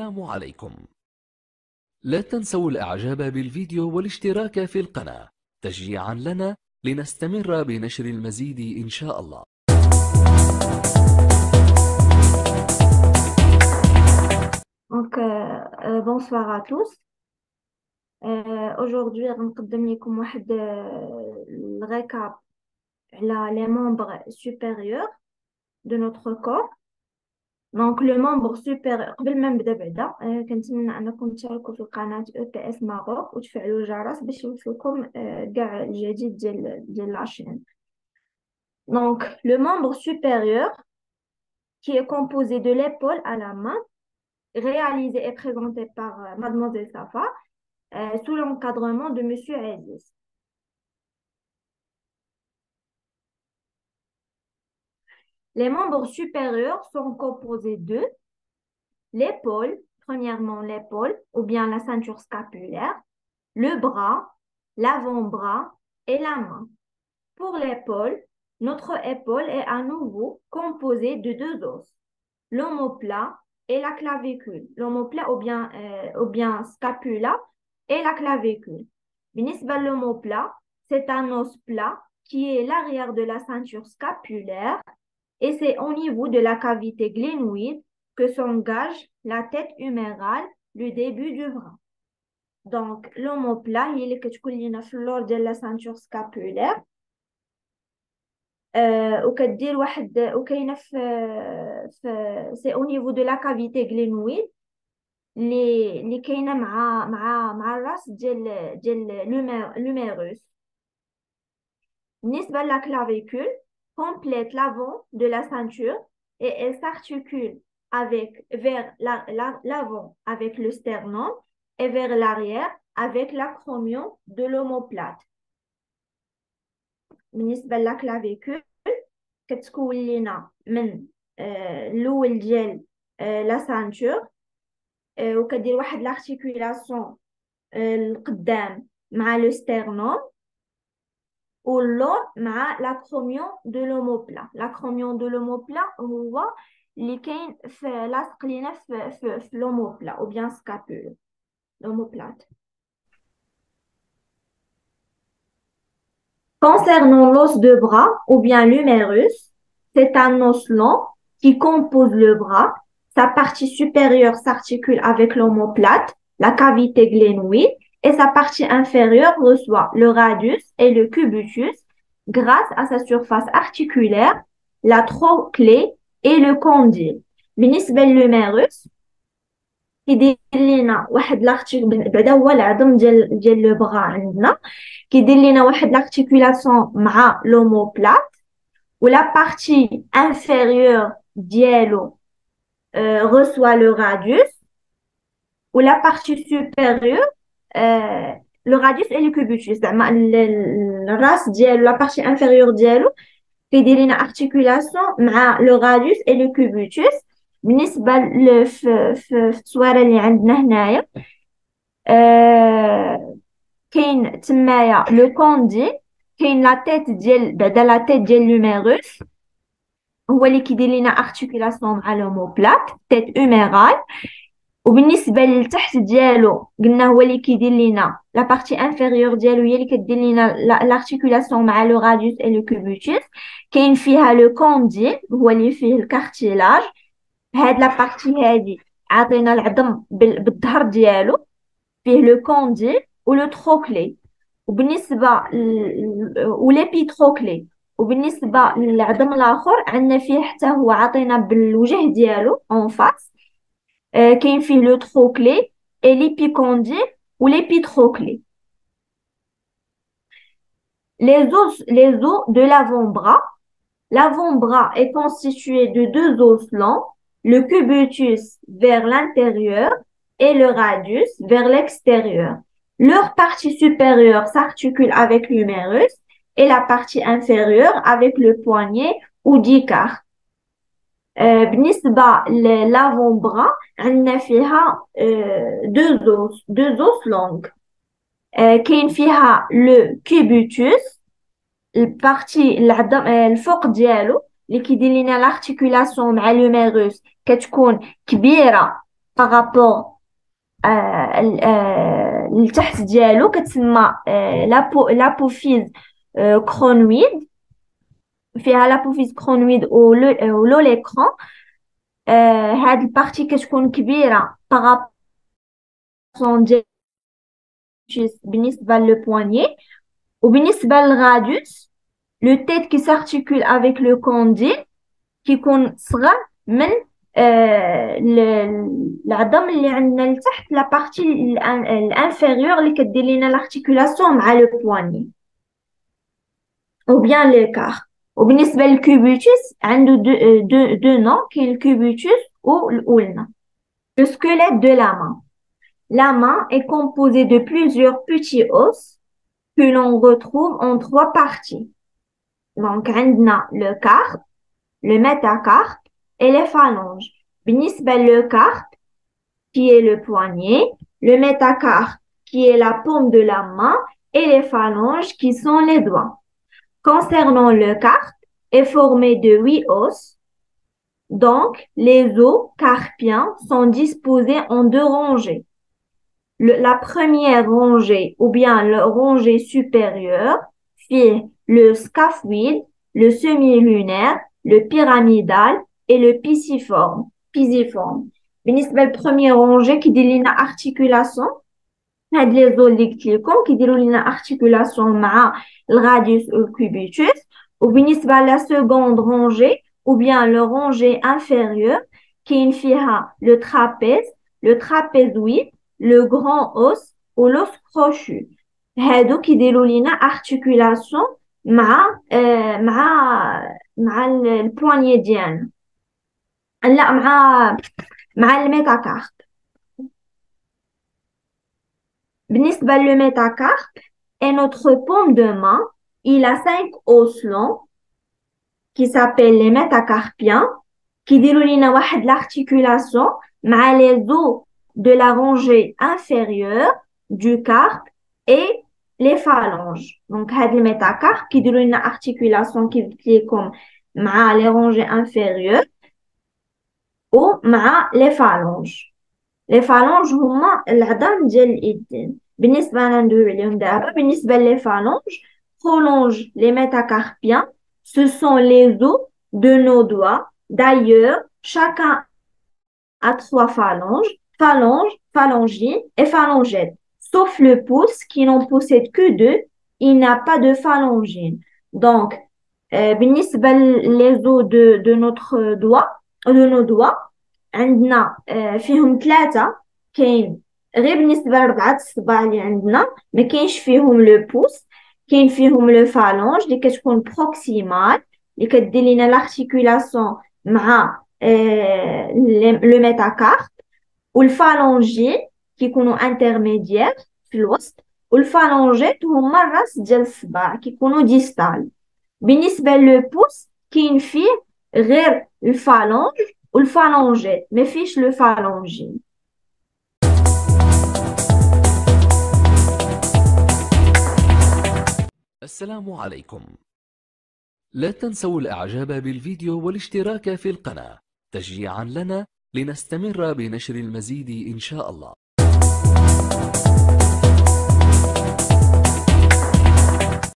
السلام عليكم. لا تنسوا الإعجاب بالفيديو والاشتراك في القناة تشجيعا لنا لنستمر بنشر المزيد إن شاء الله. Donc, bonsoir à tous. Aujourd'hui, غنقدم لكم واحد الريكاب على les membres supérieurs de notre corps. Donc, le membre supérieur قبل ما نبدا بعدا كنتمنى انكم تشاركوا في قناة EPS Maroc وتفعلوا الجرس باش يوصلكم كاع الجديد ديال العشرين. Donc, le membre supérieur qui est composé de l'épaule à la main, réalisé et présenté par Mademoiselle Safa, sous l'encadrement de Monsieur Aziz. Les membres supérieurs sont composés de l'épaule, premièrement l'épaule, ou bien la ceinture scapulaire, le bras, l'avant-bras et la main. Pour l'épaule, notre épaule est à nouveau composée de deux os, l'omoplate et la clavicule. L'omoplate ou bien scapula et la clavicule. بالنسبة l'omoplate, c'est un os plat qui est l'arrière de la ceinture scapulaire et c'est au niveau de la cavité glénoïde que s'engage la tête humérale, le début du bras. Donc, l'omoplate, il est que tu connais fleur de la ceinture scapulaire. وكدير واحد وكاينه في سي او نيفو دو لا كافيتي غلينويد اللي كاينه مع الراس ديال l'humérus. بالنسبه لا clavicule complète l'avant de la ceinture et elle s'articule vers l'avant avec le sternum et vers l'arrière avec l'acromion de l'omoplate. بالنسبة لا كلافيكول كتكون لينا من الأول ديال لا سانتور وكدير واحد لارتيكولاسيون القدام مع لو ستيرنوم واللور مع لاكروميون دو لوموبلا. لاكروميون دو لوموبلا هو اللي كاين لاصق لينا في لوموبلا او بيان سكابول لوموبلات. Concernant l'os de bras ou bien l'humérus, c'est un os long qui compose le bras. Sa partie supérieure s'articule avec l'omoplate, la cavité glénoïde, et sa partie inférieure reçoit le radius et le cubitus grâce à sa surface articulaire, la trochlée et le condyle. بالنسبة للهumérus كيدير لينا واحد لارتيكول بعدا هو العظم ديال لو بغا عندنا كيدير لينا واحد لارتيكولاسيون مع لوموبلات ولا بارتي انفيريور ديالو reçoit le radius ou la partie supérieure le radius et le cubitus. زعما الراس ديالو la partie inférieure ديالو كيدير لينا ارتيكولاسيون مع لو radius et le cubitus. بالنسبة في التصويرة اللي عندنا هنايا كاين تمايا لو كوندي كاين لا تيت ديال بعدا لا تيت ديال لوميروس هو اللي كيدير لينا ارتيكولاسيون مع لوموبلات تيت اوميرال. وبالنسبة للتحت ديالو قلنا هو اللي كيدير لينا لا بارتي انفيريور ديالو هي اللي كدير لينا لارتيكولاسيون مع لو راديوس اي لو كوبوتوس. كاين فيها لو كوندي هو اللي فيه الكارتيلاج. هاد لا بارتي هادي عطينا العظم بالظهر ديالو فيه لو كوندي ولو تروكلي وبالنسبه وليبيتروكلي. وبالنسبه للعظم الاخر عندنا فيه حتى هو عطينا بالوجه ديالو اون فاس كاين فيه لو تروكلي اي ليبيكوندي وليبيتروكلي. les os de l'avant-bras. L'avant-bras est constitué de deux os longs, le cubitus vers l'intérieur et le radius vers l'extérieur. Leur partie supérieure s'articule avec l'humérus et la partie inférieure avec le poignet ou dicard. بالنسبة l'avant-bras عندنا فيها deux os longs. كاين فيها le cubitus البارتي العظم الفوق ديالو اللي كيدير لينا لارتيكولاسيون مع لوميروس كتكون كبيره par rapport لتحت ديالو كتسمى لابوفيز كرونويد. فيها لابوفيز كرونويد ولو ليكرون. هاد البارتي كتكون كبيرة بارابون ديال بالنسبة للبوانيي. وبالنسبة للغاديوس لو تيت كي سارتيكول افيك لو كونديل كيكون صغر من العظم اللي عندنا لتحت لا بارتي الانفيريور اللي كدير لينا لارتيكولاسيون مع لو بواني او بيان ليكار. وبالنسبه للكوبوتوس عنده دو نون، كاين الكوبوتوس والأولنا. Le squelette de la main. La main est composée de plusieurs petits os que l'on retrouve en trois parties. Donc, عندنا le carpe, le métacarpe et les phalanges. بالنسبة le carpe, qui est le poignet, le métacarpe, qui est la paume de la main, et les phalanges, qui sont les doigts. Concernant le carpe, est formé de 8 os. Donc, les os carpiens sont disposés en deux rangées. La première rangée, ou bien la rangée supérieure, fait le scaphoïde, le semi-lunaire, le pyramidal et le pisiforme. بالنسبة للبروميير رونجي كيدير لنا ارتيكولاسيون. هاد لي زول اللي قلت لكم كيديروا لنا ارتيكولاسيون مع الغاديوس والكوبيتوس. وبالنسبة لا سكوند رونجي ou bien le rangé inférieur كاين فيها le trapézoïde, le grand os ou l'os crochu. هادو كيديروا لنا ارتيكولاسيون مع البوانيي ديالنا. لا مع الميتاكارب. بالنسبة للميتاكارب et notre paume de main, il a 5 os longs qui s'appellent les métacarpiens qui déroulent لنا واحد l'articulation مع les os de la rangée inférieure du carpe et les phalanges. Donc هاد الميتاكارب كيديروا لنا articulation كيف قلت لكم مع les rangées inférieures ومع les phalanges. Les phalanges هما العظام ديال اليدين. بالنسبة أنا ندوي عليهم دابا. بالنسبة les phalanges prolongent les métacarpiens. Ce sont les os de nos doigts. D'ailleurs, chacun a 3 phalanges, phalangines et phalangettes. Sauf le pouce qui n'en possède que 2. Il n'a pas de phalangine. Donc, بالنسبة les os de notre doigt, de nos doigts, عندنا فيهم 3. كاين غير بالنسبة ل4 الصباع اللي عندنا ما كاينش فيهم لو بوس. كاين فيهم لو فالونج اللي كتكون بروكسيمال اللي كدير لينا لارتيكولاسيون مع لو ميتاكارب. والفالونجين كيكونوا انترميديير في الوسط. والفالونجيت هما الراس ديال الصباع كيكونوا ديستال. بالنسبة للبوس كاين فيه غير الفالونج والفالونجيت ما فيش لو فالونجين. السلام عليكم. لا تنسوا الاعجاب بالفيديو والاشتراك في القناة تشجيعا لنا لنستمر بنشر المزيد إن شاء الله.